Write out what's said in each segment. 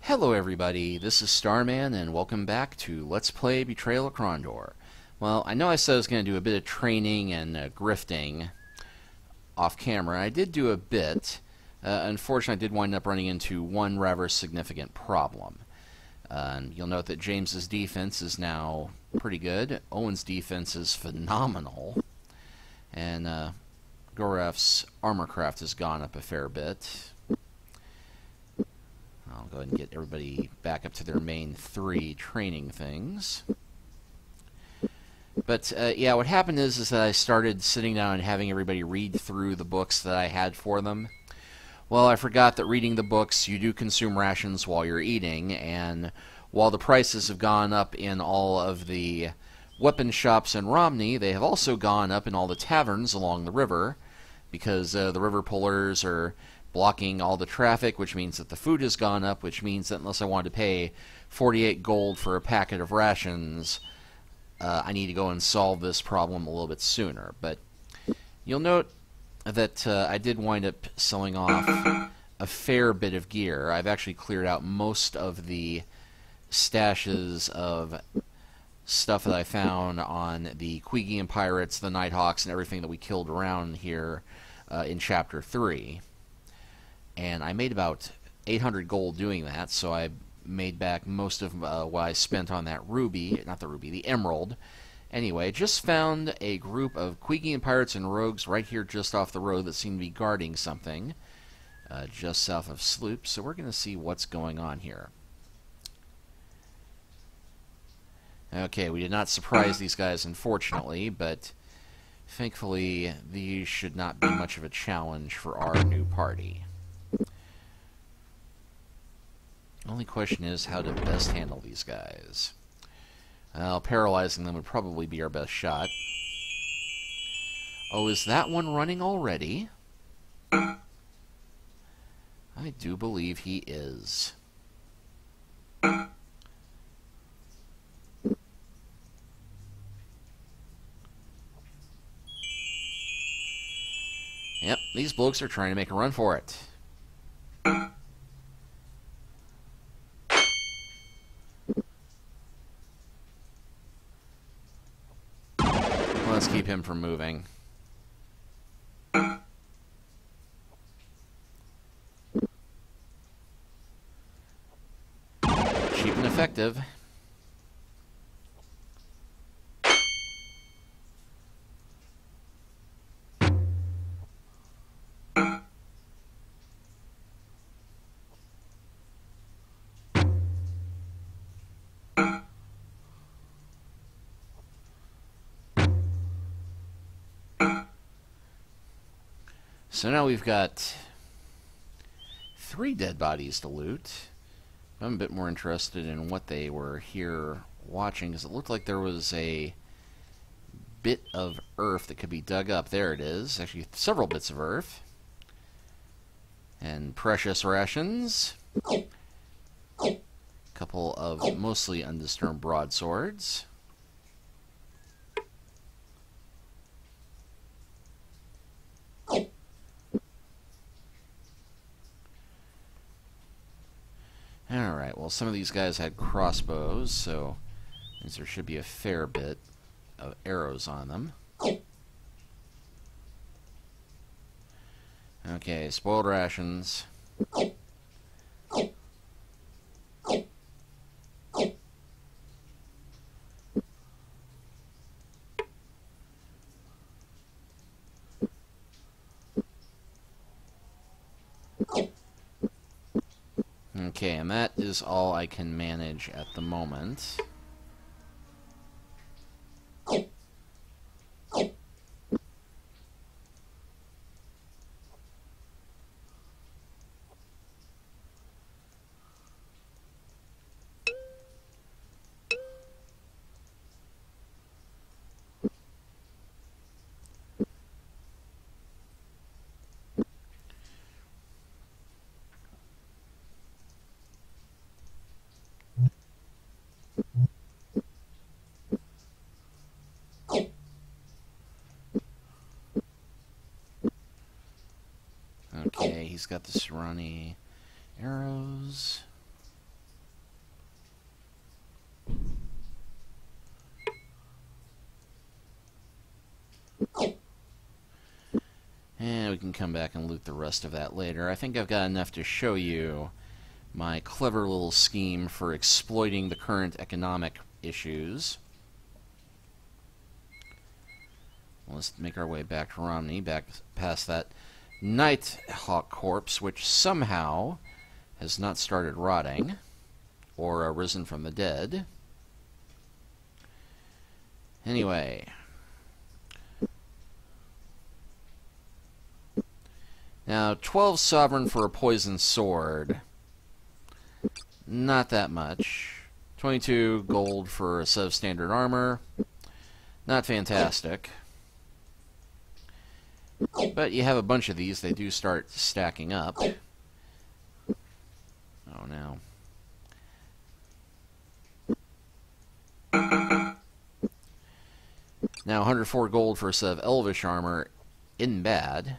Hello everybody, this is Starman and welcome back to Let's Play Betrayal of Krondor. Well, I know I said I was going to do a bit of training and grifting off camera. I did do a bit. Unfortunately, I did wind up running into one rather significant problem. You'll note that James's defense is now pretty good. Owen's defense is phenomenal. And Goref's armorcraft has gone up a fair bit. I'll go ahead and get everybody back up to their main three training things. But, yeah, what happened is that I started sitting down and having everybody read through the books that I had for them. Well, I forgot that reading the books, you do consume rations while you're eating, and while the prices have gone up in all of the weapon shops in Romney, they have also gone up in all the taverns along the river, because the river pullers are blocking all the traffic, which means that the food has gone up, which means that unless I want to pay 48 gold for a packet of rations, I need to go and solve this problem a little bit sooner. But you'll note that I did wind up selling off a fair bit of gear. I've actually cleared out most of the stashes of stuff that I found on the Queegian pirates, the Nighthawks, and everything that we killed around here in Chapter 3. And I made about 800 gold doing that, so I made back most of what I spent on that ruby, not the ruby, the emerald. Anyway, just found a group of Queegian pirates and rogues right here just off the road that seem to be guarding something just south of Sloop, so we're going to see what's going on here. Okay, we did not surprise these guys, unfortunately, but thankfully these should not be much of a challenge for our new party. Only question is how to best handle these guys. Well, paralyzing them would probably be our best shot. Oh, is that one running already? I do believe he is. Yep, these blokes are trying to make a run for it. Let's keep him from moving. Cheap and effective. So now we've got 3 dead bodies to loot. I'm a bit more interested in what they were here watching, because it looked like there was a bit of earth that could be dug up. There it is. Actually, several bits of earth. And precious rations. A couple of mostly undisturbed broadswords. Alright, well, some of these guys had crossbows, so there should be a fair bit of arrows on them. Okay, spoiled rations. Okay, and that is all I can manage at the moment. Okay, he's got the Serrani arrows. can come back and loot the rest of that later. I think I've got enough to show you my clever little scheme for exploiting the current economic issues. Let's make our way back to Romney, back past that Nighthawk corpse, which somehow has not started rotting or arisen from the dead. Anyway, now 12 sovereign for a poison sword. Not that much. 22 gold for a set of standard armor. Not fantastic. But you have a bunch of these, they do start stacking up. Oh no. Now 104 gold for a set of elvish armor isn't bad.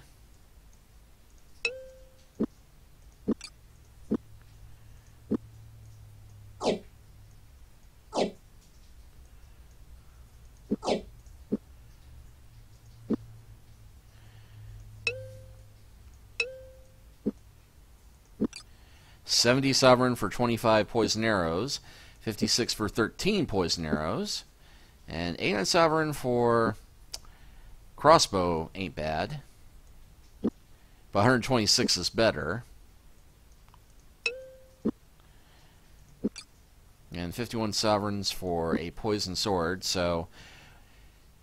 $70 sovereign for 25 poison arrows, 56 for 13 poison arrows, and 89 sovereign for crossbow ain't bad, but 126 is better, and 51 sovereigns for a poison sword. So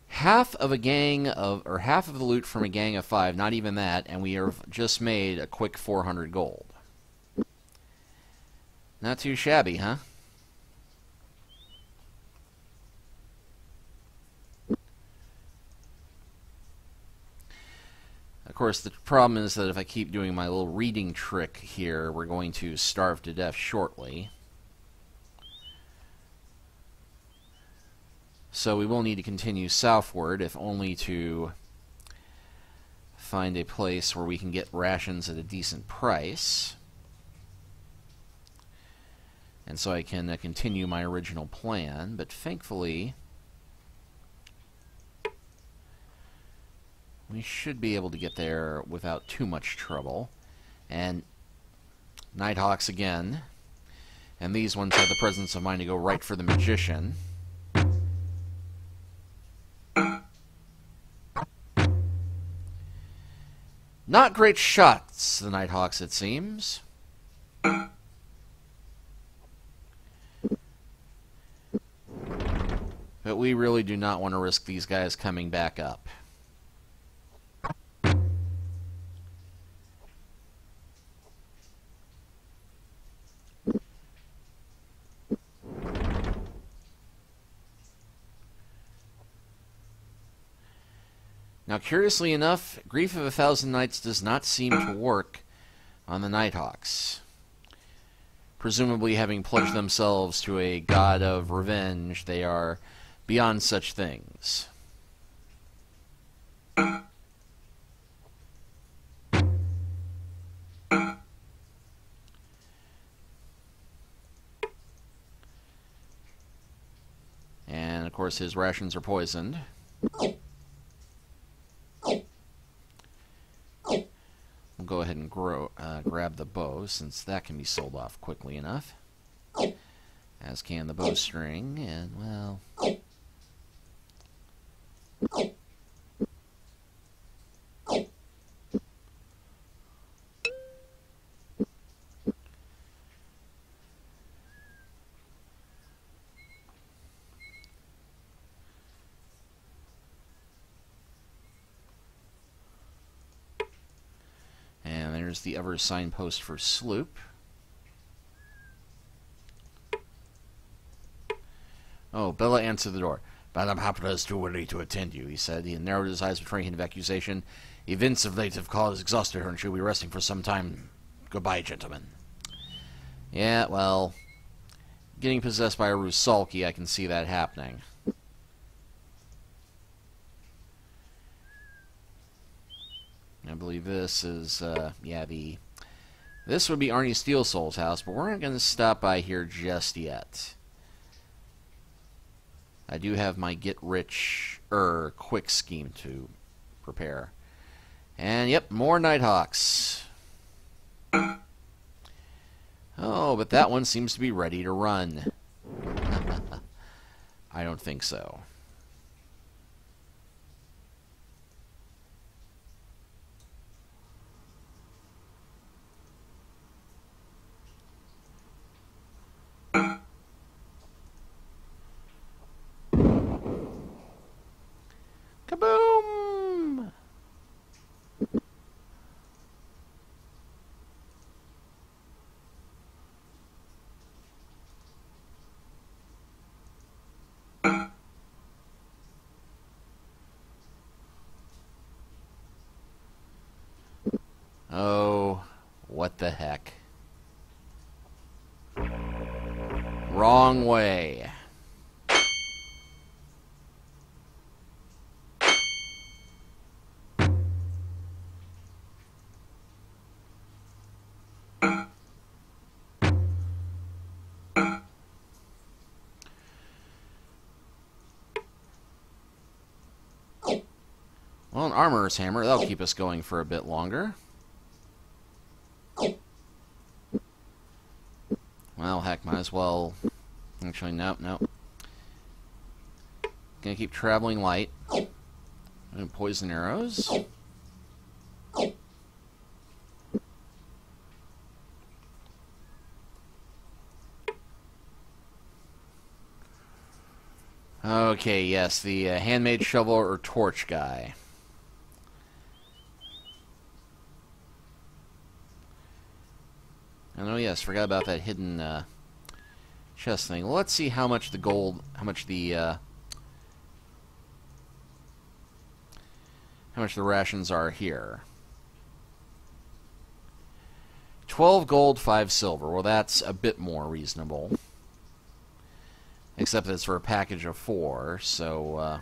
half of a gang of, or half of the loot from a gang of 5, not even that, and we have just made a quick 400 gold. Not too shabby, huh? Of course, the problem is that if I keep doing my little reading trick here, we're going to starve to death shortly. So we will need to continue southward, if only to find a place where we can get rations at a decent price. And so I can continue my original plan, but thankfully we should be able to get there without too much trouble. And Nighthawks again, and these ones have the presence of mind to go right for the magician. Not great shots, the Nighthawks, it seems. But we really do not want to risk these guys coming back up. Now, curiously enough, Grief of 1,000 Nights does not seem to work on the Nighthawks. Presumably having pledged themselves to a god of revenge, they are beyond such things. And, of course, his rations are poisoned. We'll go ahead and grab the bow, since that can be sold off quickly enough. As can the bowstring, and, well... And there's the other signpost for sloop. Oh, Bella answered the door. Madame Hapra is too weary to attend you, he said. He narrowed his eyes, betraying a hint of accusation. Events of late have caused exhausted her, and she'll be resting for some time. Goodbye, gentlemen. Yeah, well, getting possessed by a Rusalki, I can see that happening. I believe this is, this would be Arnie Steelsoul's house, but we're not going to stop by here just yet. I do have my get-rich-er quick scheme to prepare. And yep, more Nighthawks. Oh, but that one seems to be ready to run. I don't think so. Kaboom! Oh, what the heck. Wrong way. Well, an armorer's hammer, that'll keep us going for a bit longer. Well, heck, might as well... Actually, nope. Gonna keep traveling light. And poison arrows. Okay, yes, the handmade shovel or torch guy. Oh yes, forgot about that hidden chest thing. Well, let's see how much the gold, how much the rations are here. 12 gold, 5 silver. Well, that's a bit more reasonable. Except that it's for a package of 4, so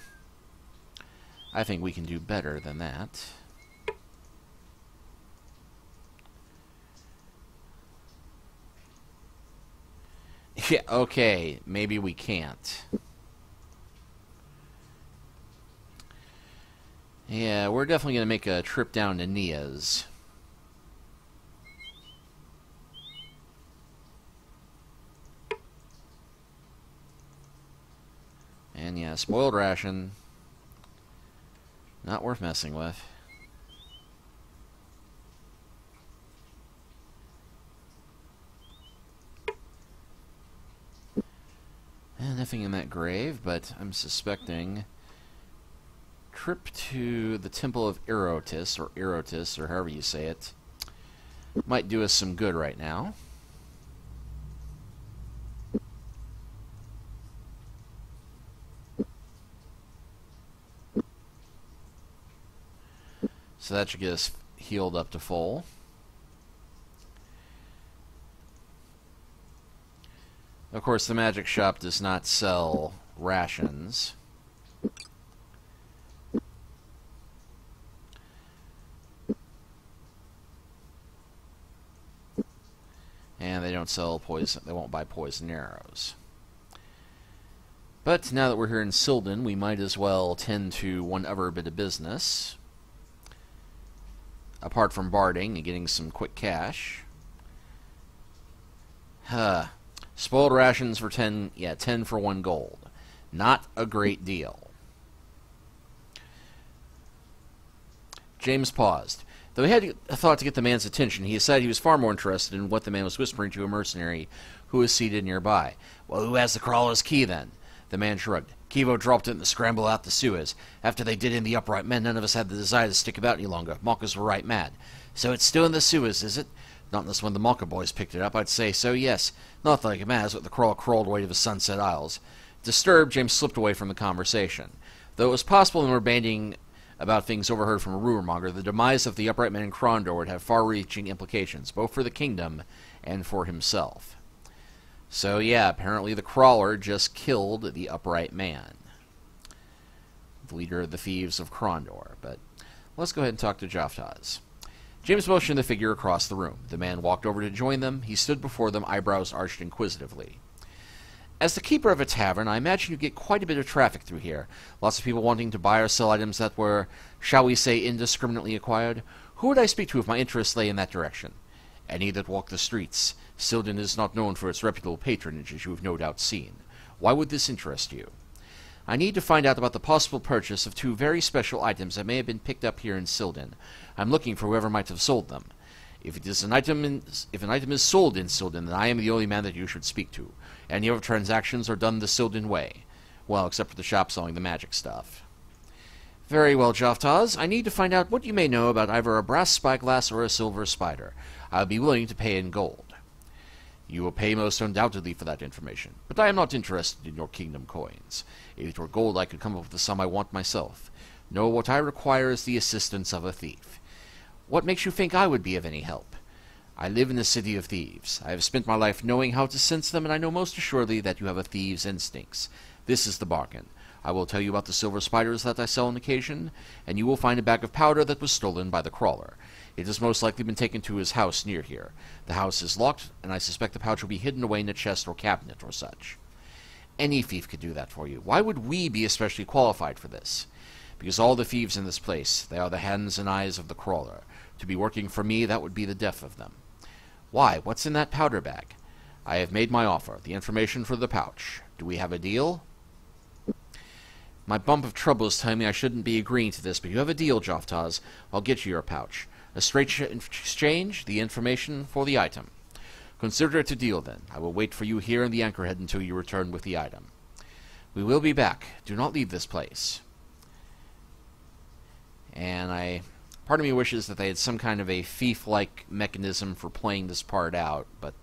I think we can do better than that. Yeah, okay, maybe we can't. Yeah, we're definitely going to make a trip down to Nia's. And yeah, spoiled ration. Not worth messing with. And nothing in that grave, but I'm suspecting trip to the Temple of Erotis, or however you say it, might do us some good right now. So that should get us healed up to full. Of course, the magic shop does not sell rations. And they don't sell poison, they won't buy poison arrows. But now that we're here in Silden, we might as well tend to one other bit of business. Apart from barding and getting some quick cash. Spoiled rations for 10, yeah, 10 for 1 gold. Not a great deal. James paused. Though he had a thought to get the man's attention, he decided he was far more interested in what the man was whispering to a mercenary who was seated nearby. Well, who has the crawler's key, then? The man shrugged. Kivo dropped it in the scramble out the Suez. After they did in the upright men, none of us had the desire to stick about any longer. Malkas were right mad. So it's still in the Suez, is it? Not unless when the Malka boys picked it up, I'd say so, yes. Not like it matters what the crawler crawled away to the Sunset Isles. Disturbed, James slipped away from the conversation. Though it was possible when we were bandying about things overheard from a rumor-monger, the demise of the upright men in Krondor would have far-reaching implications, both for the kingdom and for himself. So yeah, apparently the crawler just killed the upright man, the leader of the thieves of Krondor. But let's go ahead and talk to Joftaz. James motioned the figure across the room. The man walked over to join them. He stood before them, eyebrows arched inquisitively. As the keeper of a tavern, I imagine you get quite a bit of traffic through here. Lots of people wanting to buy or sell items that were, shall we say, indiscriminately acquired. Who would I speak to if my interests lay in that direction? Any that walk the streets. Silden is not known for its reputable patronage, as you have no doubt seen. Why would this interest you? I need to find out about the possible purchase of 2 very special items that may have been picked up here in Silden. I'm looking for whoever might have sold them. If an item is sold in Silden, then I am the only man that you should speak to. Any other transactions are done the Silden way. Well, except for the shop selling the magic stuff. Very well, Joftaz. I need to find out what you may know about either a brass spyglass or a silver spider. I'll be willing to pay in gold. You will pay most undoubtedly for that information, but I am not interested in your kingdom coins. If it were gold, I could come up with the sum I want myself. No, what I require is the assistance of a thief. What makes you think I would be of any help? I live in the city of thieves. I have spent my life knowing how to sense them, and I know most assuredly that you have a thief's instincts. This is the bargain. I will tell you about the silver spiders that I sell on occasion, and you will find a bag of powder that was stolen by the crawler. It has most likely been taken to his house near here. The house is locked, and I suspect the pouch will be hidden away in a chest or cabinet or such. Any thief could do that for you. Why would we be especially qualified for this? Because all the thieves in this place, they are the hands and eyes of the crawler. To be working for me, that would be the death of them. Why, what's in that powder bag? I have made my offer, the information for the pouch. Do we have a deal? My bump of troubles tell me I shouldn't be agreeing to this, but you have a deal, Joftaz. I'll get you your pouch. A straight exchange, the information for the item. Consider it a deal, then. I will wait for you here in the anchorhead until you return with the item. We will be back. Do not leave this place. And part of me wishes that they had some kind of a thief-like mechanism for playing this part out, but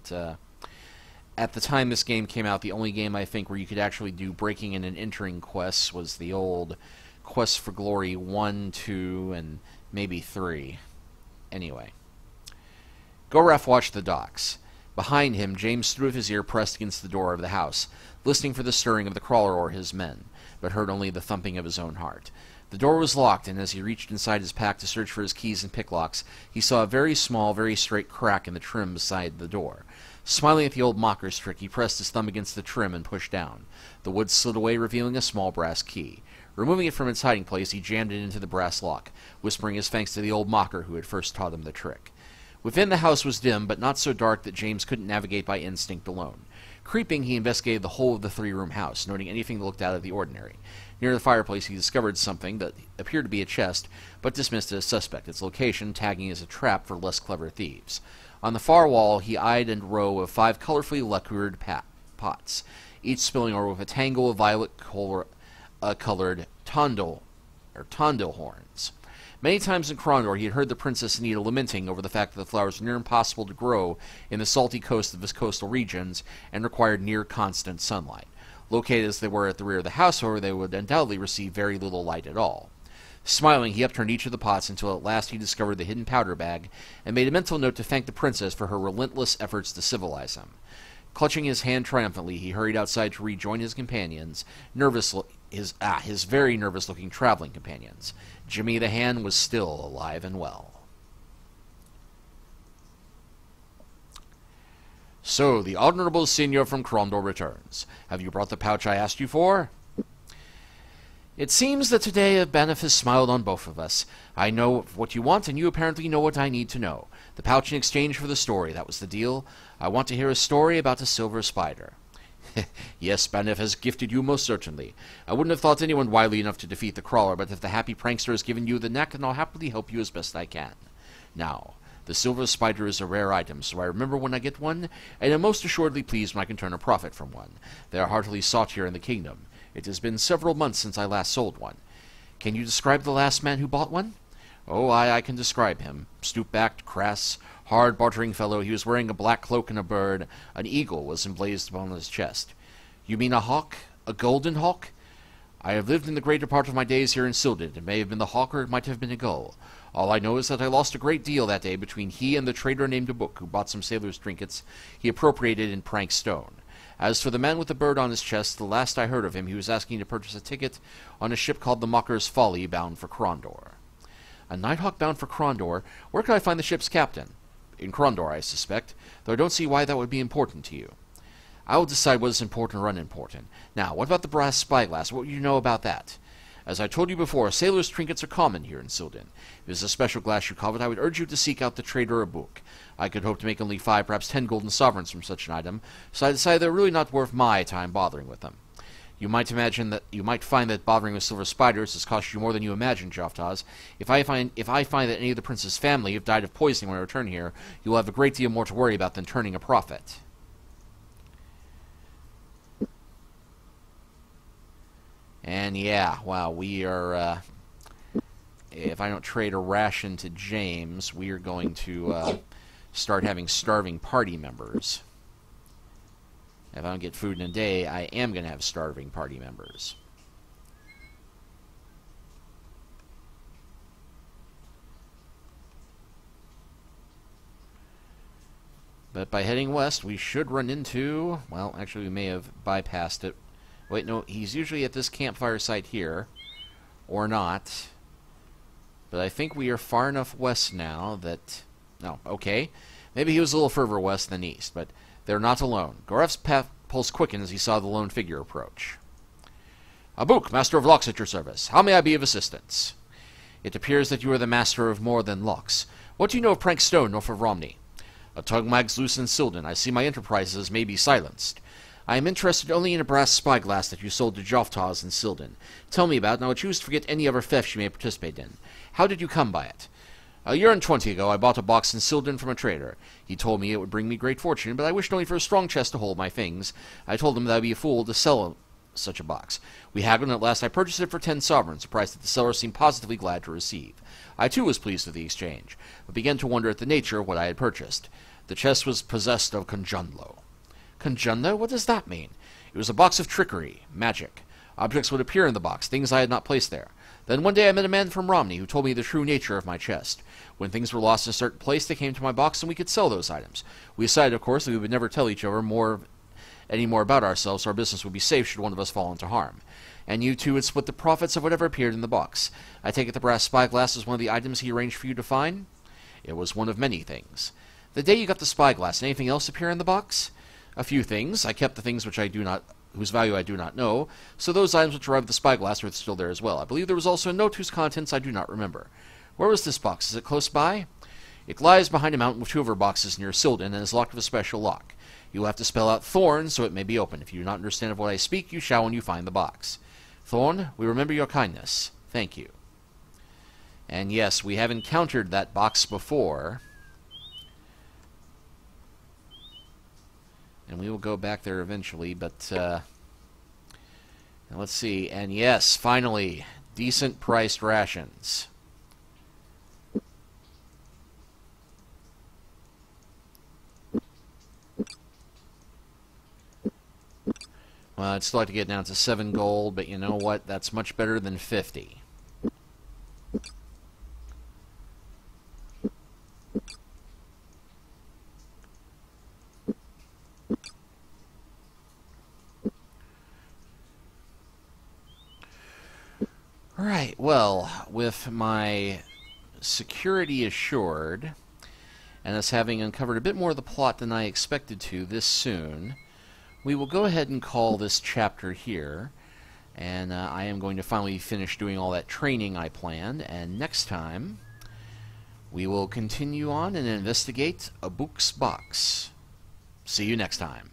at the time this game came out, the only game I think where you could actually do breaking in and entering quests was the old Quest for Glory 1, 2, and maybe 3. Anyway. Goraf watched the docks. Behind him, James stood with his ear pressed against the door of the house, listening for the stirring of the crawler or his men, but heard only the thumping of his own heart. The door was locked, and as he reached inside his pack to search for his keys and picklocks, he saw a very small, very straight crack in the trim beside the door. Smiling at the old mocker's trick, he pressed his thumb against the trim and pushed down. The wood slid away, revealing a small brass key. Removing it from its hiding place, he jammed it into the brass lock, whispering his thanks to the old mocker who had first taught him the trick. Within the house was dim, but not so dark that James couldn't navigate by instinct alone. Creeping, he investigated the whole of the 3-room house, noting anything that looked out of the ordinary. Near the fireplace, he discovered something that appeared to be a chest, but dismissed it as suspect, its location tagging as a trap for less clever thieves. On the far wall, he eyed a row of 5 colorfully lacquered pots, each spilling over with a tangle of violet-colored tondil horns. Many times in Krondor, he had heard the Princess Anita lamenting over the fact that the flowers were near impossible to grow in the salty coast of his coastal regions and required near constant sunlight. Located as they were at the rear of the house, however, they would undoubtedly receive very little light at all. Smiling, he upturned each of the pots until at last he discovered the hidden powder bag and made a mental note to thank the princess for her relentless efforts to civilize him. Clutching his hand triumphantly, he hurried outside to rejoin his companions, his very nervous-looking traveling companions. Jimmy the Hand was still alive and well. So, the Honorable Senior from Krondor returns. Have you brought the pouch I asked you for? It seems that today Banff has smiled on both of us. I know what you want, and you apparently know what I need to know. The pouch in exchange for the story, that was the deal. I want to hear a story about a silver spider. Yes, Banff has gifted you most certainly. I wouldn't have thought anyone wily enough to defeat the crawler, but if the happy prankster has given you the knack, then I'll happily help you as best I can. Now, the silver spider is a rare item, so I remember when I get one, and am most assuredly pleased when I can turn a profit from one. They are heartily sought here in the kingdom. It has been several months since I last sold one. Can you describe the last man who bought one? Oh, I can describe him. Stoop-backed, crass, hard, bartering fellow. He was wearing a black cloak and a bird. An eagle was emblazoned upon his chest. You mean a hawk? A golden hawk? I have lived in the greater part of my days here in Silden. It may have been the hawk, or it might have been a gull. All I know is that I lost a great deal that day between he and the trader named Book, who bought some sailor's trinkets he appropriated in prank stone. As for the man with the bird on his chest, the last I heard of him, he was asking to purchase a ticket on a ship called the Mocker's Folly, bound for Krondor. A nighthawk bound for Krondor? Where could I find the ship's captain? In Krondor, I suspect, though I don't see why that would be important to you. I will decide what is important or unimportant. Now, what about the brass spyglass? What do you know about that? As I told you before, sailors' trinkets are common here in Silden. If it is a special glass you covet, I would urge you to seek out the trader or book. I could hope to make only 5, perhaps 10 golden sovereigns from such an item, so I decided they're really not worth my time bothering with them. You might find that bothering with silver spiders has cost you more than you imagine, Joftas. If I find that any of the prince's family have died of poisoning when I return here, you will have a great deal more to worry about than turning a profit. And yeah, wow, we are, if I don't trade a ration to James, we are going to start having starving party members. If I don't get food in a day, I am going to have starving party members. But by heading west, we should run into... Well, actually, we may have bypassed it. Wait, no, he's usually at this campfire site here. Or not. But I think we are far enough west now that... No, okay. Maybe he was a little further west than east, but... They're not alone. Gorev's pulse quickened as he saw the lone figure approach. Abouk, Master of Locks, at your service. How may I be of assistance? It appears that you are the master of more than locks. What do you know of Prank Stone, north of Romney? A tongue wags loose in Silden. I see my enterprises may be silenced. I am interested only in a brass spyglass that you sold to Joftas in Silden. Tell me about it, and I will choose to forget any other thefts you may participate in. How did you come by it? A year and 20 ago, I bought a box in Silden from a trader. He told me it would bring me great fortune, but I wished only for a strong chest to hold my things. I told him that I would be a fool to sell such a box. We haggled, and at last I purchased it for 10 sovereigns, a price that the seller seemed positively glad to receive. I too was pleased with the exchange, but began to wonder at the nature of what I had purchased. The chest was possessed of conjunlo. Conjunlo? What does that mean? It was a box of trickery, magic. Objects would appear in the box, things I had not placed there. Then one day I met a man from Romney who told me the true nature of my chest. When things were lost in a certain place, they came to my box and we could sell those items. We decided, of course, that we would never tell each other any more about ourselves, so our business would be safe should one of us fall into harm. And you two would split the profits of whatever appeared in the box. I take it the brass spyglass is one of the items he arranged for you to find? It was one of many things. The day you got the spyglass, anything else appear in the box? A few things. I kept the things whose value I do not know, so those items which arrived at the spyglass are still there as well. I believe there was also a note whose contents I do not remember. Where was this box? Is it close by? It lies behind a mountain with 2 other boxes near Silden and is locked with a special lock. You will have to spell out Thorn so it may be opened. If you do not understand of what I speak, you shall when you find the box. Thorn, we remember your kindness. Thank you. And yes, we have encountered that box before. And we will go back there eventually, but let's see. And yes, finally, decent priced rations. Well, I'd still like to get down to 7 gold, but you know what? That's much better than 50. Alright, well, with my security assured, and us having uncovered a bit more of the plot than I expected to this soon, we will go ahead and call this chapter here, and I am going to finally finish doing all that training I planned, and next time we will continue on and investigate Abouk's box. See you next time.